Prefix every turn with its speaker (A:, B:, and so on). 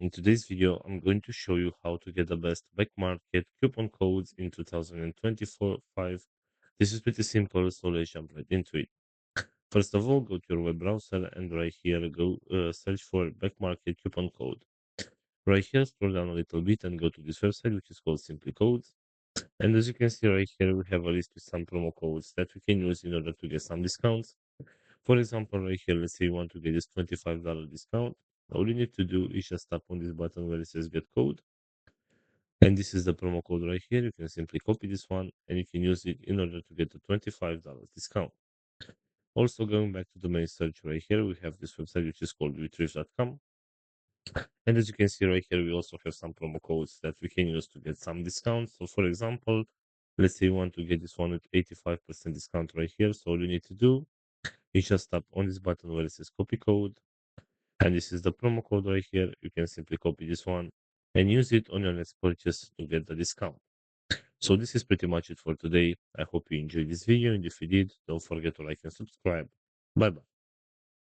A: In today's video, I'm going to show you how to get the best back market coupon codes in 2024-5. This is pretty simple, so let's jump right into it. First of all, go to your web browser and right here, go search for back market coupon code. Right here, scroll down a little bit and go to this website, which is called Simply Codes. And as you can see right here, we have a list with some promo codes that we can use in order to get some discounts. For example, right here, let's say you want to get this $25 discount. All you need to do is just tap on this button where it says get code. And this is the promo code right here. You can simply copy this one and you can use it in order to get a $25 discount. Also, going back to the main search right here, we have this website which is called retrieve.com. And as you can see right here, we also have some promo codes that we can use to get some discounts. So for example, let's say you want to get this one at 85% discount right here. So all you need to do is just tap on this button where it says copy code. And this is the promo code right here. You can simply copy this one and use it on your next purchase to get the discount. So this is pretty much it for today. I hope you enjoyed this video, and if you did, don't forget to like and subscribe. Bye bye.